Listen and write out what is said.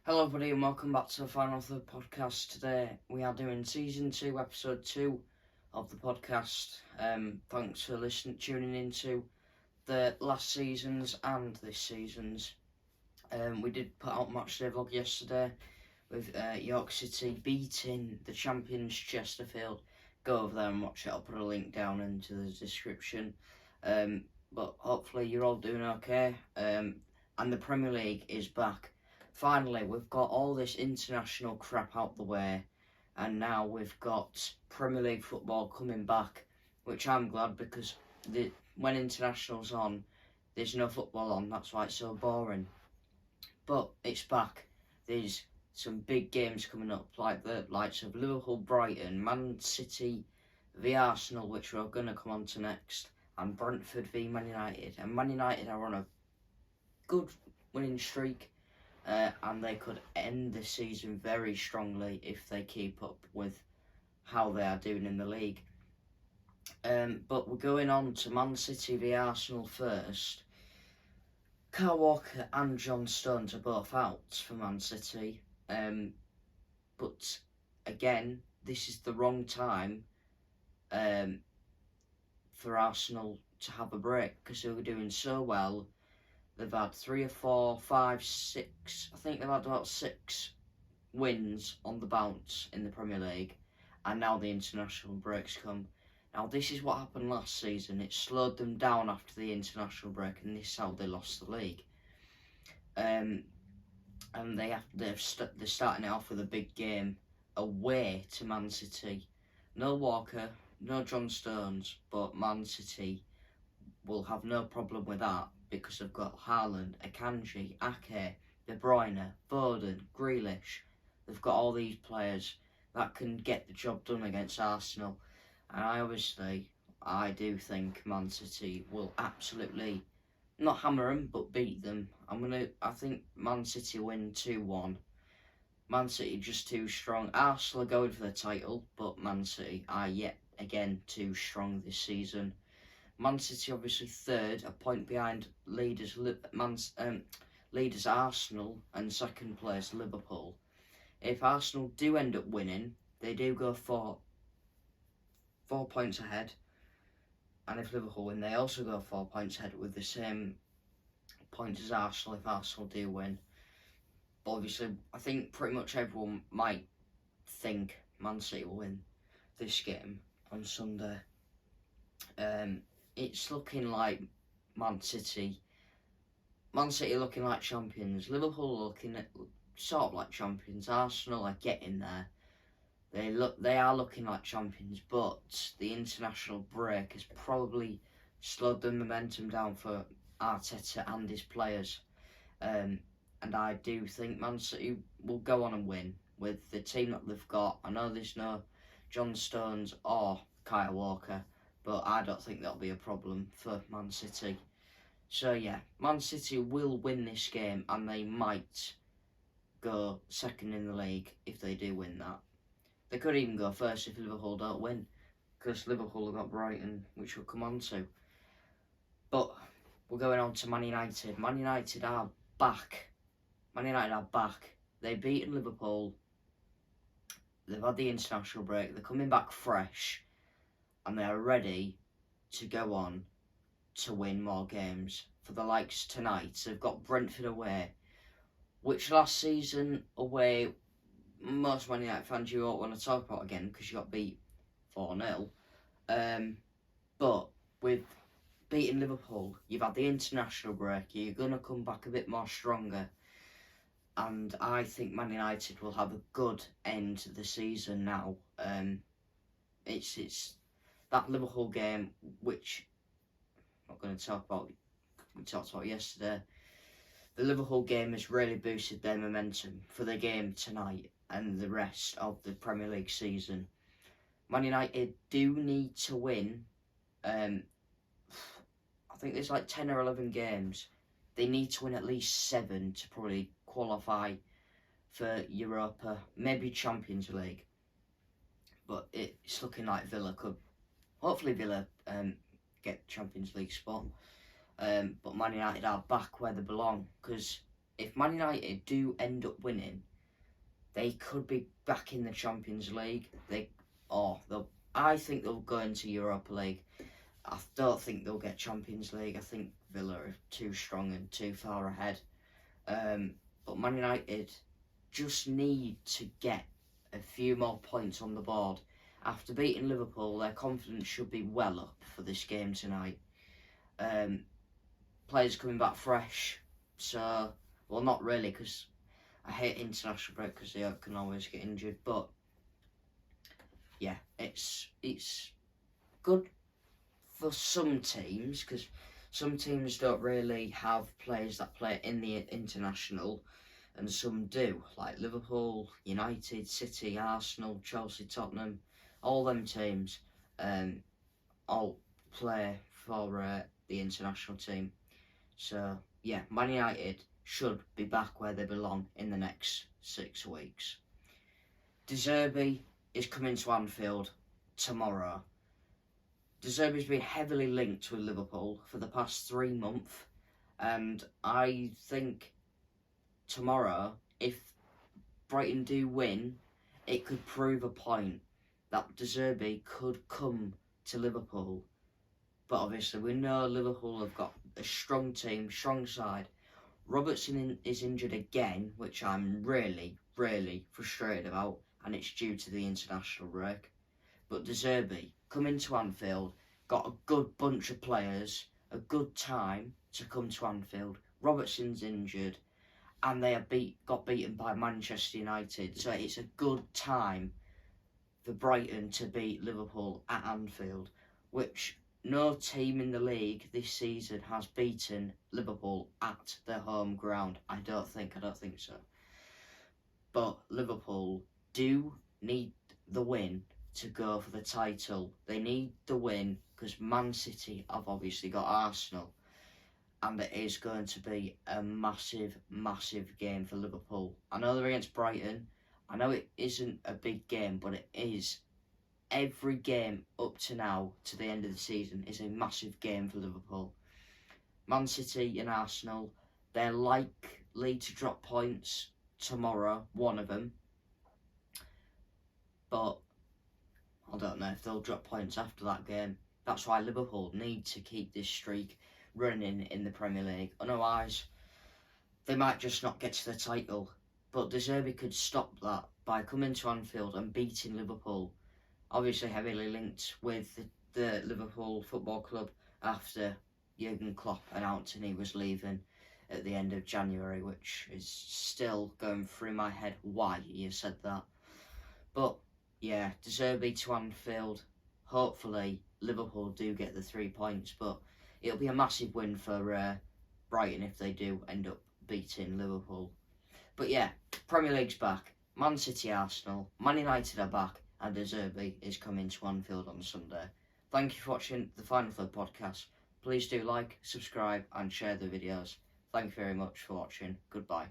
Hello everybody and welcome back to the Final Third podcast. Today we are doing Season 2, Episode 2 of the podcast. Thanks for tuning into the last season's and this season's. We did put out Matchday vlog yesterday with York City beating the champions Chesterfield. Go over there and watch it. I'll put a link down into the description. But hopefully you're all doing okay. And the Premier League is back. Finally, we've got all this international crap out the way, and now we've got Premier League football coming back, which I'm glad because when international's on, there's no football on. That's why it's so boring. But it's back. There's some big games coming up, like the likes of Liverpool, Brighton, Man City v Arsenal, which we're going to come on to next, and Brentford v Man United. And Man United are on a good winning streak. And they could end the season very strongly if they keep up with how they are doing in the league. But we're going on to Man City v Arsenal first. Kyle Walker and John Stones are both out for Man City. But again, this is the wrong time for Arsenal to have a break because they were doing so well. They've had 3 or 4, 5, 6. I think they've had about 6 wins on the bounce in the Premier League, and now the international breaks come. Now this is what happened last season. It slowed them down after the international break, and this is how they lost the league. And they're starting it off with a big game away to Man City. No Walker, no John Stones, but Man City will have no problem with that, because they've got Haaland, Akanji, Ake, De Bruyne, Foden, Grealish. They've got all these players that can get the job done against Arsenal. And I do think Man City will absolutely, not hammer them, but beat them. I think Man City win 2-1. Man City just too strong. Arsenal are going for the title, but Man City are yet again too strong this season. Man City obviously third, a point behind leaders Arsenal, and second place Liverpool. If Arsenal do end up winning, they do go 4 points ahead, and if Liverpool win, they also go 4 points ahead with the same points as Arsenal if Arsenal do win. But obviously, I think pretty much everyone might think Man City will win this game on Sunday. It's looking like Man City looking like champions. Liverpool looking sort of like champions. Arsenal are getting there. They are looking like champions, but the international break has probably slowed the momentum down for Arteta and his players. And I do think Man City will go on and win with the team that they've got. I know there's no John Stones or Kyle Walker, but I don't think that'll be a problem for Man City. So yeah, Man City will win this game, and they might go second in the league if they do win that. They could even go first if Liverpool don't win, because Liverpool have got Brighton, which we'll come on to. But we're going on to Man United. Man United are back. They've beaten Liverpool. They've had the international break. They're coming back fresh, and they are ready to go on to win more games. For the likes tonight, they've got Brentford away, which last season away, most Man United fans you won't want to talk about again because you got beat 4-0. But with beating Liverpool, you've had the international break, you're going to come back a bit more stronger. And I think Man United will have a good end to the season now. It's that Liverpool game, which I'm not going to talk about, we talked about yesterday. The Liverpool game has really boosted their momentum for the game tonight and the rest of the Premier League season. Man United do need to win. I think there's like 10 or 11 games. They need to win at least 7 to probably qualify for Europa, maybe Champions League. But it's looking like Villa could, hopefully Villa get Champions League spot. But Man United are back where they belong, because if Man United do end up winning, they could be back in the Champions League. I think they'll go into Europa League. I don't think they'll get Champions League. I think Villa are too strong and too far ahead. But Man United just need to get a few more points on the board. After beating Liverpool, their confidence should be well up for this game tonight. Players coming back fresh, so, well, not really, because I hate international break because they can always get injured, but yeah, it's good for some teams, because some teams don't really have players that play in the international, and some do, like Liverpool, United, City, Arsenal, Chelsea, Tottenham, all them teams all play for the international team. So yeah, Man United should be back where they belong in the next 6 weeks. De Zerbi is coming to Anfield tomorrow. De Zerbi's been heavily linked with Liverpool for the past 3 months, and I think tomorrow, if Brighton do win, it could prove a point that De Zerbi could come to Liverpool. But obviously we know Liverpool have got a strong team, strong side. Robertson is injured again, which I'm really, really frustrated about, and it's due to the international break. But De Zerbi, coming to Anfield, got a good bunch of players, a good time to come to Anfield. Robertson's injured, and they got beaten by Manchester United, so it's a good time for Brighton to beat Liverpool at Anfield, which no team in the league this season has beaten Liverpool at their home ground. I don't think so. But Liverpool do need the win to go for the title. They need the win because Man City have obviously got Arsenal, and it is going to be a massive, massive game for Liverpool. I know they're against Brighton. I know it isn't a big game, but it is. Every game up to now, to the end of the season, is a massive game for Liverpool. Man City and Arsenal, they're likely to drop points tomorrow, one of them. But I don't know if they'll drop points after that game. That's why Liverpool need to keep this streak running in the Premier League. Otherwise, they might just not get to the title. But De Zerbi could stop that by coming to Anfield and beating Liverpool. Obviously heavily linked with the Liverpool Football Club after Jurgen Klopp announced he was leaving at the end of January, which is still going through my head why he has said that. But yeah, De Zerbi to Anfield. Hopefully Liverpool do get the 3 points, but it'll be a massive win for Brighton if they do end up beating Liverpool. But yeah, Premier League's back. Man City, Arsenal, Man United are back, and De Zerbi is coming to Anfield on Sunday. Thank you for watching the Final Third podcast. Please do like, subscribe and share the videos. Thank you very much for watching. Goodbye.